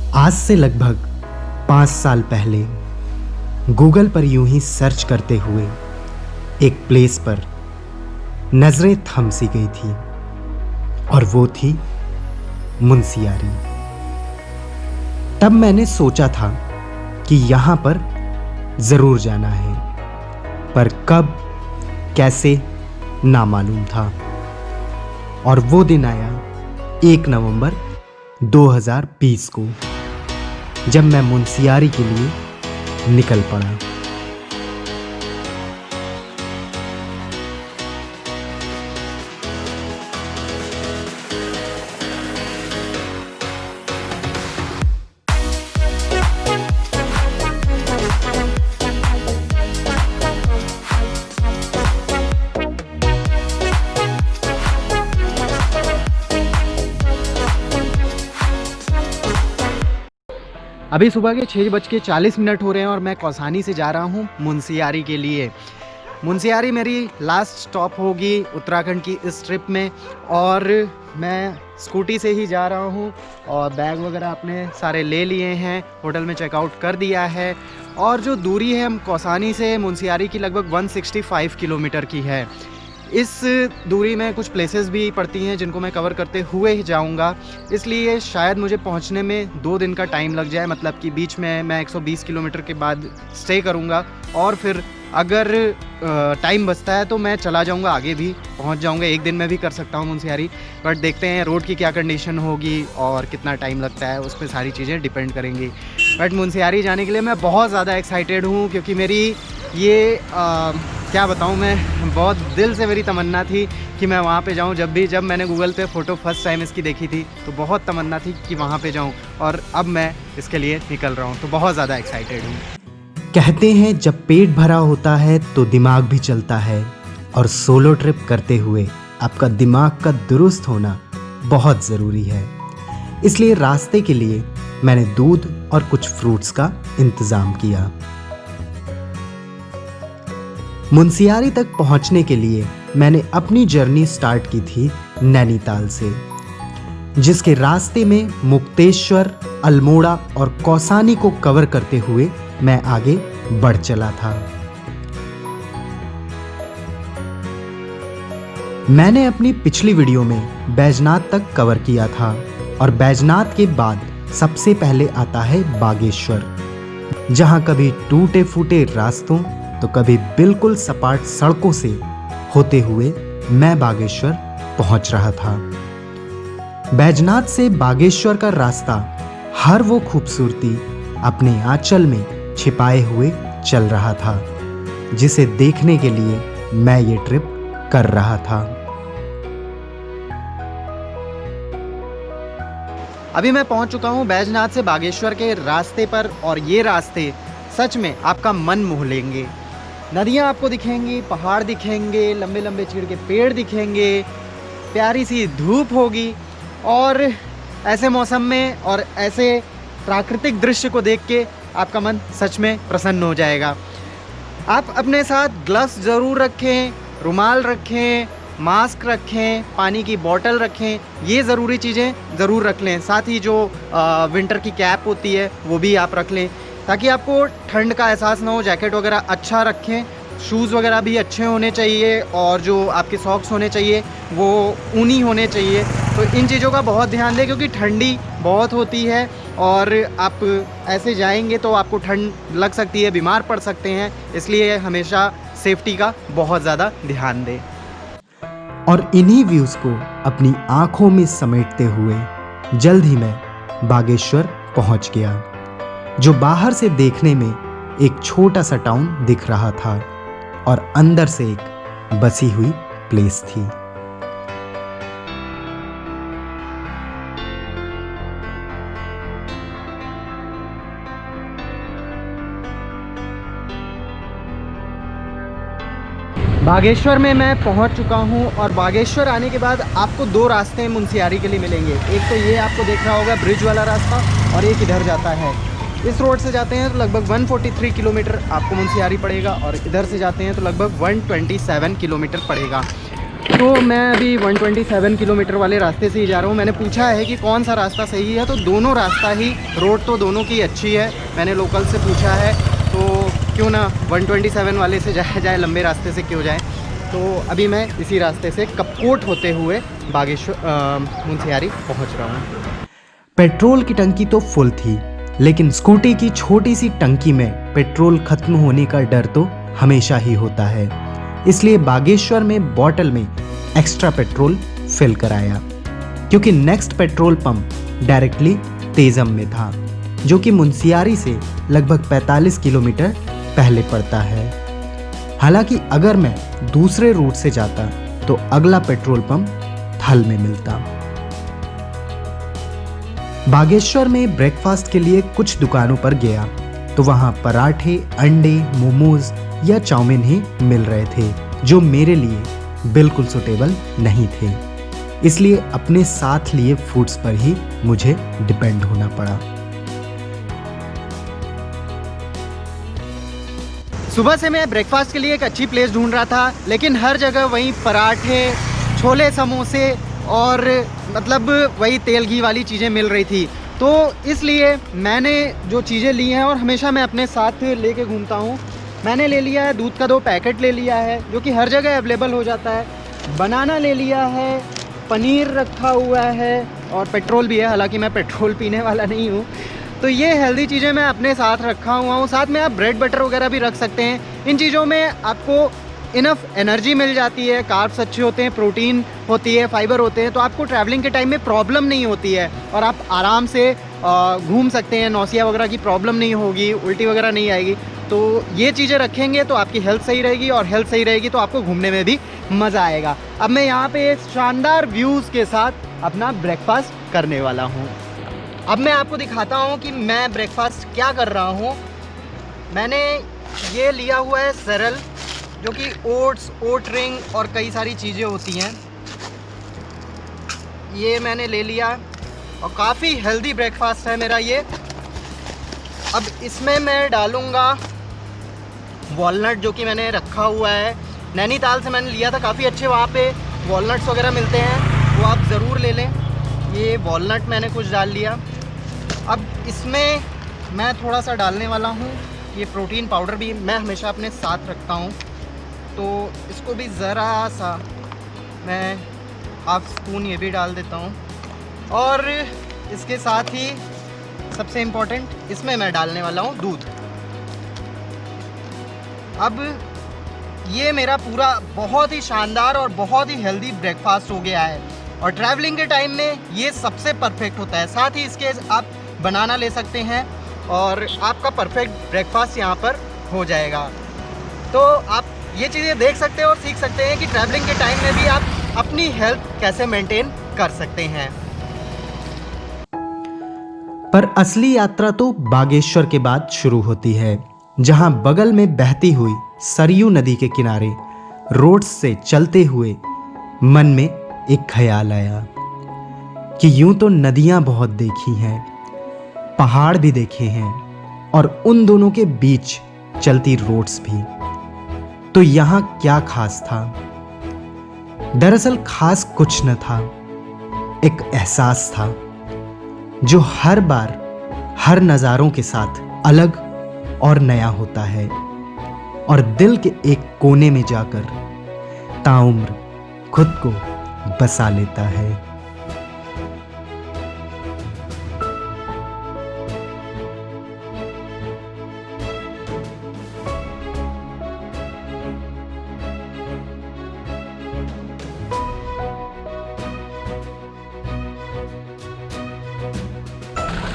आज से लगभग 5 साल पहले गूगल पर यूं ही सर्च करते हुए एक प्लेस पर नज़रें थम सी गई थी और वो थी मुनस्यारी। तब मैंने सोचा था कि यहाँ पर ज़रूर जाना है, पर कब कैसे नामालूम था। और वो दिन आया 1 नवंबर 2020 को, जब मैं मुनस्यारी के लिए निकल पड़ा। अभी सुबह के 6:40 हो रहे हैं और मैं कौसानी से जा रहा हूँ मुनस्यारी के लिए। मुनस्यारी मेरी लास्ट स्टॉप होगी उत्तराखंड की इस ट्रिप में, और मैं स्कूटी से ही जा रहा हूँ। और बैग वगैरह अपने सारे ले लिए हैं, होटल में चेकआउट कर दिया है। और जो दूरी है हम कौसानी से मुनस्यारी की लगभग 165 किलोमीटर की है। इस दूरी में कुछ प्लेसेस भी पड़ती हैं जिनको मैं कवर करते हुए ही जाऊंगा, इसलिए शायद मुझे पहुंचने में 2 दिन का टाइम लग जाए। मतलब कि बीच में मैं 120 किलोमीटर के बाद स्टे करूंगा, और फिर अगर टाइम बचता है तो मैं चला जाऊंगा, आगे भी पहुंच जाऊंगा। 1 दिन में भी कर सकता हूं मुनस्यारी, बट देखते हैं रोड की क्या कंडीशन होगी और कितना टाइम लगता है, उस पर सारी चीज़ें डिपेंड करेंगी। बट मुनस्यारी जाने के लिए मैं बहुत ज़्यादा एक्साइटेड हूँ, क्योंकि मेरी ये क्या बताऊँ, मैं बहुत दिल से मेरी तमन्ना थी कि मैं वहाँ पे जाऊँ। जब मैंने गूगल पे फ़ोटो फर्स्ट टाइम इसकी देखी थी तो बहुत तमन्ना थी कि वहाँ पे जाऊँ, और अब मैं इसके लिए निकल रहा हूँ, तो बहुत ज़्यादा एक्साइटेड हूँ। कहते हैं जब पेट भरा होता है तो दिमाग भी चलता है, और सोलो ट्रिप करते हुए आपका दिमाग का दुरुस्त होना बहुत ज़रूरी है। इसलिए रास्ते के लिए मैंने दूध और कुछ फ्रूट्स का इंतज़ाम किया। मुनस्यारी तक पहुंचने के लिए मैंने अपनी जर्नी स्टार्ट की थी नैनीताल से, जिसके रास्ते में मुक्तेश्वर, अल्मोड़ा और कौसानी को कवर करते हुए मैं आगे बढ़ चला था। मैंने अपनी पिछली वीडियो में बैजनाथ तक कवर किया था, और बैजनाथ के बाद सबसे पहले आता है बागेश्वर, जहां कभी टूटे फूटे रास्तों तो कभी बिल्कुल सपाट सड़कों से होते हुए मैं बागेश्वर पहुंच रहा था। बैजनाथ से बागेश्वर का रास्ता हर वो खूबसूरती अपने आंचल में छिपाए हुए चल रहा था, जिसे देखने के लिए मैं ये ट्रिप कर रहा था। अभी मैं पहुंच चुका हूं बैजनाथ से बागेश्वर के रास्ते पर, और ये रास्ते सच में आपका मन मोह लेंगे। नदियाँ आपको दिखेंगी, पहाड़ दिखेंगे, लंबे लंबे चीड़ के पेड़ दिखेंगे, प्यारी सी धूप होगी, और ऐसे मौसम में और ऐसे प्राकृतिक दृश्य को देख के आपका मन सच में प्रसन्न हो जाएगा। आप अपने साथ ग्लव्स ज़रूर रखें, रुमाल रखें, मास्क रखें, पानी की बोतल रखें, ये ज़रूरी चीज़ें ज़रूर रख लें। साथ ही जो विंटर की कैप होती है वो भी आप रख लें, ताकि आपको ठंड का एहसास ना हो। जैकेट वगैरह अच्छा रखें, शूज़ वगैरह भी अच्छे होने चाहिए, और जो आपके सॉक्स होने चाहिए वो ऊनी होने चाहिए। तो इन चीज़ों का बहुत ध्यान दें, क्योंकि ठंडी बहुत होती है और आप ऐसे जाएंगे तो आपको ठंड लग सकती है, बीमार पड़ सकते हैं। इसलिए हमेशा सेफ्टी का बहुत ज़्यादा ध्यान दें। और इन्हीं व्यूज़ को अपनी आँखों में समेटते हुए जल्द ही मैं बागेश्वर पहुँच गया, जो बाहर से देखने में एक छोटा सा टाउन दिख रहा था, और अंदर से एक बसी हुई प्लेस थी। बागेश्वर में मैं पहुंच चुका हूं, और बागेश्वर आने के बाद आपको 2 रास्ते मुनस्यारी के लिए मिलेंगे। एक तो ये आपको देख रहा होगा ब्रिज वाला रास्ता, और एक इधर जाता है। इस रोड से जाते हैं तो लगभग 143 किलोमीटर आपको मुनस्यारी पड़ेगा, और इधर से जाते हैं तो लगभग 127 किलोमीटर पड़ेगा। तो मैं अभी 127 किलोमीटर वाले रास्ते से ही जा रहा हूँ। मैंने पूछा है कि कौन सा रास्ता सही है, तो दोनों रास्ता ही, रोड तो दोनों की अच्छी है। मैंने लोकल से पूछा है, तो क्यों ना 127 वाले से जाया जाए, लंबे रास्ते से क्यों जाए। तो अभी मैं इसी रास्ते से कपकोट होते हुए बागेश्वर मुंशियारी पहुँच रहा हूँ। पेट्रोल की टंकी तो फुल थी, लेकिन स्कूटी की छोटी सी टंकी में पेट्रोल खत्म होने का डर तो हमेशा ही होता है। इसलिए बागेश्वर में बॉटल में एक्स्ट्रा पेट्रोल फिल कराया, क्योंकि next petrol pump directly Tejam में था, जो कि मुंशियारी से लगभग 45 किलोमीटर पहले पड़ता है। हालांकि अगर मैं दूसरे रूट से जाता तो अगला पेट्रोल पंप थल में मिलता। बागेश्वर में ब्रेकफास्ट के लिए कुछ दुकानों पर गया तो वहां पराठे, अंडे, मोमोज या चाउमीन ही मिल रहे थे, जो मेरे लिए बिल्कुल सूटेबल नहीं थे। इसलिए अपने साथ लिए फूड्स पर ही मुझे डिपेंड होना पड़ा। सुबह से मैं ब्रेकफास्ट के लिए एक अच्छी प्लेस ढूंढ रहा था, लेकिन हर जगह वही पराठे, छोले समोसे और मतलब वही तेल घी वाली चीज़ें मिल रही थी। तो इसलिए मैंने जो चीज़ें ली हैं, और हमेशा मैं अपने साथ लेके घूमता हूँ, मैंने ले लिया है दूध का 2 पैकेट ले लिया है, जो कि हर जगह अवेलेबल हो जाता है। बनाना ले लिया है, पनीर रखा हुआ है, और पेट्रोल भी है। हालांकि मैं पेट्रोल पीने वाला नहीं हूँ, तो ये हेल्दी चीज़ें मैं अपने साथ रखा हुआ हूँ। साथ में आप ब्रेड बटर वगैरह भी रख सकते हैं। इन चीज़ों में आपको इनफ एनर्जी मिल जाती है, कार्ब्स अच्छे होते हैं, प्रोटीन होती है, फाइबर होते हैं, तो आपको ट्रैवलिंग के टाइम में प्रॉब्लम नहीं होती है, और आप आराम से घूम सकते हैं। नौसिया वगैरह की प्रॉब्लम नहीं होगी, उल्टी वगैरह नहीं आएगी। तो ये चीज़ें रखेंगे तो आपकी हेल्थ सही रहेगी, और हेल्थ सही रहेगी तो आपको घूमने में भी मज़ा आएगा। अब मैं यहाँ पे एक शानदार व्यूज़ के साथ अपना ब्रेकफास्ट करने वाला हूँ। अब मैं आपको दिखाता हूँ कि मैं ब्रेकफास्ट क्या कर रहा हूँ। मैंने ये लिया हुआ है सरल, जो कि ओट्स, ओट रिंग और कई सारी चीज़ें होती हैं, ये मैंने ले लिया, और काफ़ी हेल्दी ब्रेकफास्ट है मेरा ये। अब इसमें मैं डालूँगा वॉलनट, जो कि मैंने रखा हुआ है, नैनीताल से मैंने लिया था, काफ़ी अच्छे वहाँ पे वॉलनट्स वगैरह मिलते हैं, वो आप ज़रूर ले लें। ये वॉलनट मैंने कुछ डाल लिया। अब इसमें मैं थोड़ा सा डालने वाला हूँ ये प्रोटीन पाउडर, भी मैं हमेशा अपने साथ रखता हूँ, तो इसको भी ज़रा सा मैं हाफ स्पून ये भी डाल देता हूँ। और इसके साथ ही सबसे इम्पोर्टेंट इसमें मैं डालने वाला हूँ दूध। अब ये मेरा पूरा बहुत ही शानदार और बहुत ही हेल्दी ब्रेकफास्ट हो गया है, और ट्रैवलिंग के टाइम में ये सबसे परफेक्ट होता है। साथ ही इसके आप बनाना ले सकते हैं, और आपका परफेक्ट ब्रेकफास्ट यहाँ पर हो जाएगा। तो आप ये चीज़ें देख सकते हैं और सीख सकते हैं कि ट्रैवलिंग के टाइम में भी आप अपनी हेल्थ कैसे मेंटेन कर सकते हैं। पर असली यात्रा तो बागेश्वर के बाद शुरू होती है, जहां बगल में बहती हुई सरयू नदी के किनारे रोड से चलते हुए मन में एक ख्याल आया कि यूं तो नदियां बहुत देखी हैं, पहाड़ भी देखे हैं, और उन दोनों के बीच चलती रोड्स भी, तो यहाँ क्या खास था। दरअसल खास कुछ न था, एक एहसास था जो हर बार हर नज़ारों के साथ अलग और नया होता है, और दिल के एक कोने में जाकर ताउम्र खुद को बसा लेता है।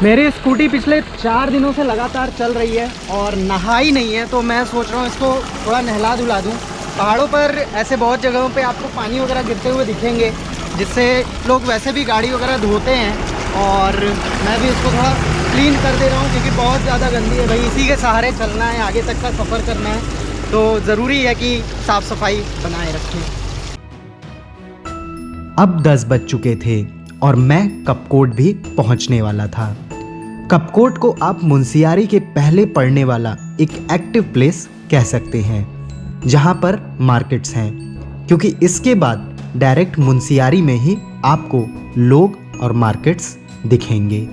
मेरी स्कूटी पिछले 4 दिनों से लगातार चल रही है और नहाई नहीं है, तो मैं सोच रहा हूँ इसको थोड़ा नहला धुला दूँ। पहाड़ों पर ऐसे बहुत जगहों पे आपको पानी वगैरह गिरते हुए दिखेंगे, जिससे लोग वैसे भी गाड़ी वगैरह धोते हैं, और मैं भी इसको थोड़ा क्लीन कर दे रहा हूँ, क्योंकि बहुत ज़्यादा गंदी है भाई। इसी के सहारे चलना है, आगे तक का सफ़र करना है, तो ज़रूरी है कि साफ़ सफाई बनाए रखें। अब 10 बज चुके थे और मैं कपकोट भी पहुंचने वाला था। कपकोट को आप मुंशियारी के पहले पड़ने वाला एक एक्टिव प्लेस कह सकते हैं, जहां पर मार्केट्स हैं, क्योंकि इसके बाद डायरेक्ट मुंशियारी में ही आपको लोग और मार्केट्स दिखेंगे।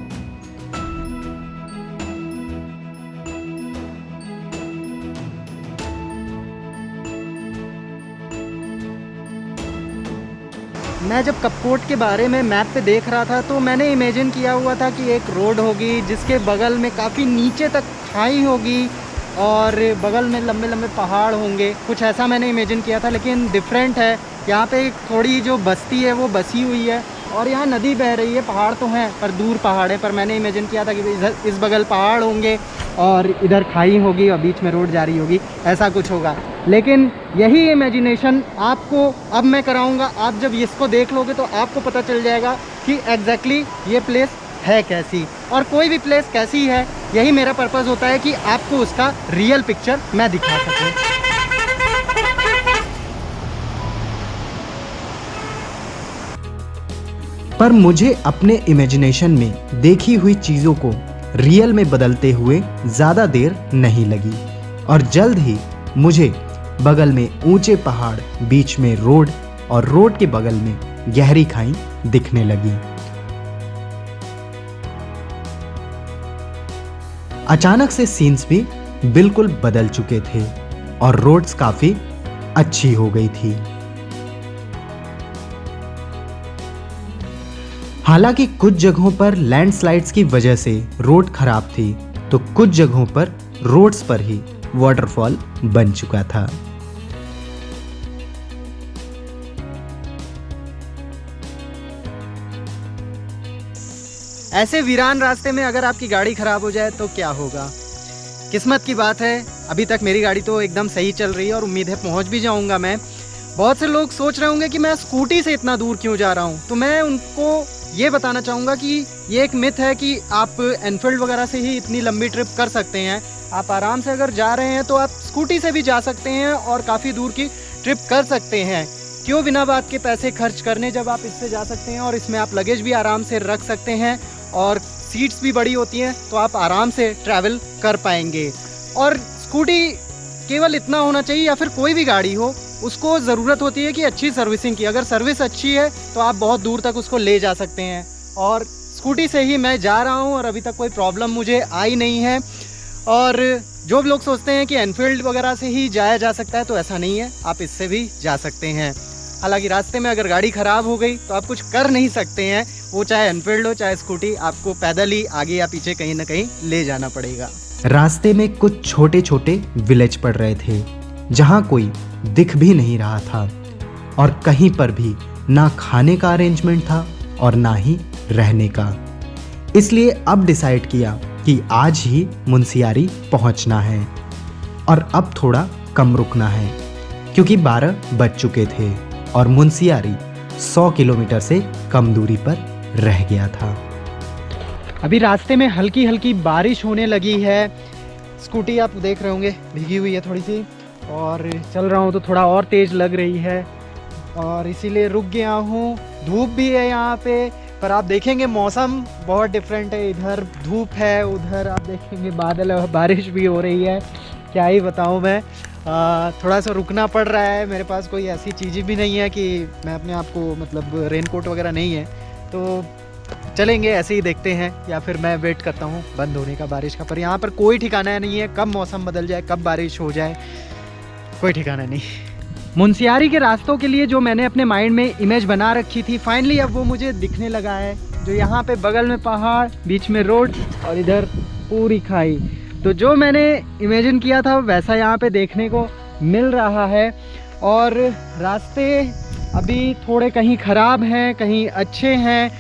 मैं जब कपकोट के बारे में मैप पे देख रहा था तो मैंने इमेजिन किया हुआ था कि एक रोड होगी जिसके बगल में काफ़ी नीचे तक खाई होगी और बगल में लंबे लंबे पहाड़ होंगे, कुछ ऐसा मैंने इमेजिन किया था। लेकिन डिफरेंट है, यहाँ पे थोड़ी जो बस्ती है वो बसी हुई है और यहाँ नदी बह रही है। पहाड़ तो हैं पर दूर पहाड़ है, पर मैंने इमेजिन किया था कि इधर इस बगल पहाड़ होंगे और इधर खाई होगी और बीच में रोड जा रही होगी, ऐसा कुछ होगा। लेकिन यही इमेजिनेशन आपको अब मैं कराऊंगा। आप जब इसको देख लोगे तो आपको पता चल जाएगा कि एग्जैक्टली ये प्लेस है कैसी, और कोई भी प्लेस कैसी है, यही मेरा पर्पस होता है कि आपको उसका रियल पिक्चर मैं दिखा सकूं। पर मुझे अपने इमेजिनेशन में देखी हुई चीज़ों को रियल में बदलते हुए ज़्यादा देर नहीं लगी और जल्द ही मुझे बगल में ऊंचे पहाड़, बीच में रोड और रोड के बगल में गहरी खाई दिखने लगी। अचानक से सीन्स भी बिल्कुल बदल चुके थे और रोड्स काफ़ी अच्छी हो गई थी। हालांकि कुछ जगहों पर लैंडस्लाइड्स की वजह से रोड खराब थी तो कुछ जगहों पर रोड्स पर ही वाटरफॉल बन चुका था। ऐसे वीरान रास्ते में अगर आपकी गाड़ी खराब हो जाए तो क्या होगा। किस्मत की बात है, अभी तक मेरी गाड़ी तो एकदम सही चल रही है और उम्मीद है पहुंच भी जाऊंगा मैं। बहुत से लोग सोच रहे होंगे कि मैं स्कूटी से इतना दूर क्यों जा रहा हूं, तो मैं उनको ये बताना चाहूँगा कि ये एक मिथ है कि आप एनफील्ड वगैरह से ही इतनी लंबी ट्रिप कर सकते हैं। आप आराम से अगर जा रहे हैं तो आप स्कूटी से भी जा सकते हैं और काफ़ी दूर की ट्रिप कर सकते हैं। क्यों बिना बात के पैसे खर्च करने, जब आप इससे जा सकते हैं और इसमें आप लगेज भी आराम से रख सकते हैं और सीट्स भी बड़ी होती हैं तो आप आराम से ट्रैवल कर पाएंगे। और स्कूटी केवल इतना होना चाहिए, या फिर कोई भी गाड़ी हो, उसको ज़रूरत होती है कि अच्छी सर्विसिंग की। अगर सर्विस अच्छी है तो आप बहुत दूर तक उसको ले जा सकते हैं और स्कूटी से ही मैं जा रहा हूं और अभी तक कोई प्रॉब्लम मुझे आई नहीं है। और जो लोग सोचते हैं कि एनफील्ड वगैरह से ही जाया जा सकता है तो ऐसा नहीं है, आप इससे भी जा सकते हैं। हालांकि रास्ते में अगर गाड़ी ख़राब हो गई तो आप कुछ कर नहीं सकते हैं, वो चाहे एनफील्ड हो चाहे स्कूटी, आपको पैदल ही आगे या पीछे कहीं ना कहीं ले जाना पड़ेगा। रास्ते में कुछ छोटे छोटे विलेज पड़ रहे थे जहाँ कोई दिख भी नहीं रहा था और कहीं पर भी ना खाने का अरेंजमेंट था और ना ही रहने का। इसलिए अब डिसाइड किया कि आज ही मुंशियारी पहुंचना है और अब थोड़ा कम रुकना है क्योंकि 12 बज चुके थे और मुंशियारी 100 किलोमीटर से कम दूरी पर रह गया था। अभी रास्ते में हल्की हल्की बारिश होने लगी है। स्कूटी आप देख रहे होंगे भीगी हुई है थोड़ी सी, और चल रहा हूँ तो थोड़ा और तेज़ लग रही है और इसीलिए रुक गया हूँ। धूप भी है यहाँ पे, पर आप देखेंगे मौसम बहुत डिफरेंट है। इधर धूप है, उधर आप देखेंगे बादल है, बारिश भी हो रही है। क्या ही बताऊँ मैं, थोड़ा सा रुकना पड़ रहा है। मेरे पास कोई ऐसी चीज़ भी नहीं है कि मैं अपने आप को, मतलब रेनकोट वगैरह नहीं है, तो चलेंगे ऐसे ही, देखते हैं, या फिर मैं वेट करता हूँ बंद होने का बारिश का। पर यहाँ पर कोई ठिकाना नहीं है, कब मौसम बदल जाए, कब बारिश हो जाए, कोई ठिकाना नहीं। मुंशियारी के रास्तों के लिए जो मैंने अपने माइंड में इमेज बना रखी थी, फाइनली अब वो मुझे दिखने लगा है। जो यहाँ पे बगल में पहाड़, बीच में रोड और इधर पूरी खाई, तो जो मैंने इमेजिन किया था वैसा यहाँ पे देखने को मिल रहा है। और रास्ते अभी थोड़े कहीं ख़राब हैं, कहीं अच्छे हैं,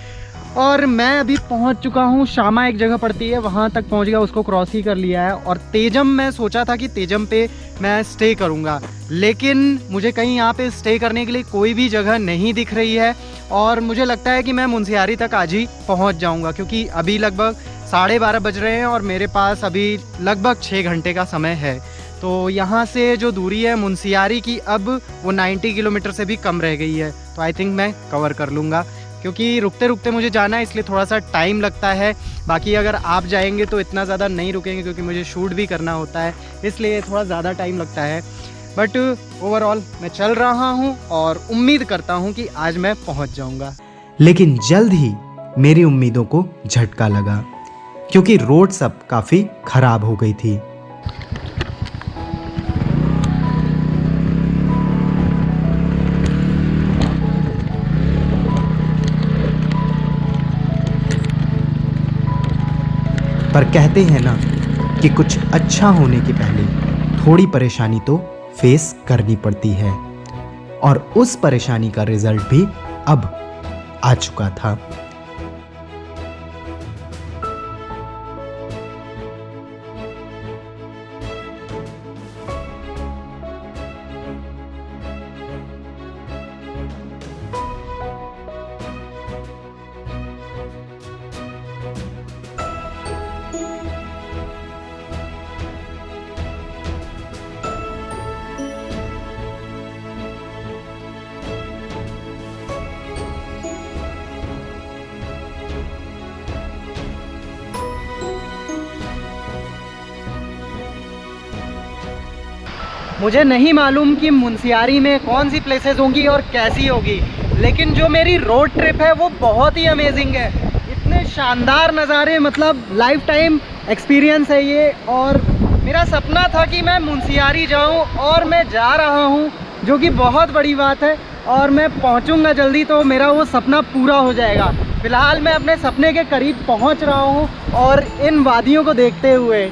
और मैं अभी पहुंच चुका हूं। शामा एक जगह पड़ती है, वहां तक पहुंच गया, उसको क्रॉस ही कर लिया है। और तेजम मैं सोचा था कि तेजम पे मैं स्टे करूंगा, लेकिन मुझे कहीं यहाँ पे स्टे करने के लिए कोई भी जगह नहीं दिख रही है और मुझे लगता है कि मैं मुंशियारी तक आज ही पहुँच जाऊँगा, क्योंकि अभी लगभग 12:30 बज रहे हैं और मेरे पास अभी लगभग 6 घंटे का समय है। तो यहाँ से जो दूरी है मुंशियारी की, अब वो 90 किलोमीटर से भी कम रह गई है। तो आई थिंक मैं कवर कर लूँगा, क्योंकि रुकते रुकते मुझे जाना है, इसलिए थोड़ा सा टाइम लगता है। बाकी अगर आप जाएंगे तो इतना ज़्यादा नहीं रुकेंगे, क्योंकि मुझे शूट भी करना होता है, इसलिए थोड़ा ज़्यादा टाइम लगता है। बट ओवरऑल मैं चल रहा हूँ और उम्मीद करता हूँ कि आज मैं पहुँच जाऊँगा। लेकिन जल्द ही मेरी उम्मीदों को झटका लगा, क्योंकि रोड सब काफ़ी खराब हो गई थी। पर कहते हैं ना कि कुछ अच्छा होने के पहले थोड़ी परेशानी तो फेस करनी पड़ती है, और उस परेशानी का रिजल्ट भी अब आ चुका था। मुझे नहीं मालूम कि मुंशियारी में कौन सी प्लेसेस होंगी और कैसी होगी, लेकिन जो मेरी रोड ट्रिप है वो बहुत ही अमेजिंग है। इतने शानदार नज़ारे, मतलब लाइफ टाइम एक्सपीरियंस है ये। और मेरा सपना था कि मैं मुंशियारी जाऊं और मैं जा रहा हूं, जो कि बहुत बड़ी बात है। और मैं पहुंचूंगा जल्दी तो मेरा वो सपना पूरा हो जाएगा। फ़िलहाल मैं अपने सपने के करीब पहुंच रहा हूं और इन वादियों को देखते हुए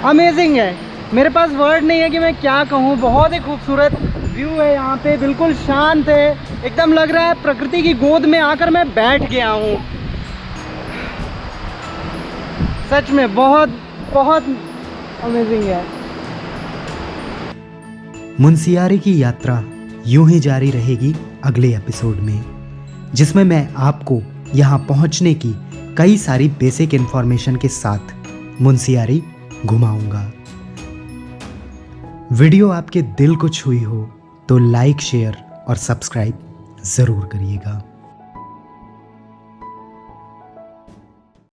अमेजिंग है। मेरे पास वर्ड नहीं है कि मैं क्या कहूँ। बहुत ही खूबसूरत व्यू है यहाँ पे, बिल्कुल शांत है, एकदम लग रहा है प्रकृति की गोद में आकर मैं बैठ गया हूँ। सच में बहुत बहुत अमेजिंग है। मुंशियारी की यात्रा यूं ही जारी रहेगी अगले एपिसोड में, जिसमें मैं आपको यहाँ पहुँचने की कई सारी बेसिक इन्फॉर्मेशन के साथ मुंशियारी घुमाऊंगा। वीडियो आपके दिल को छुई हो तो लाइक, शेयर और सब्सक्राइब ज़रूर करिएगा।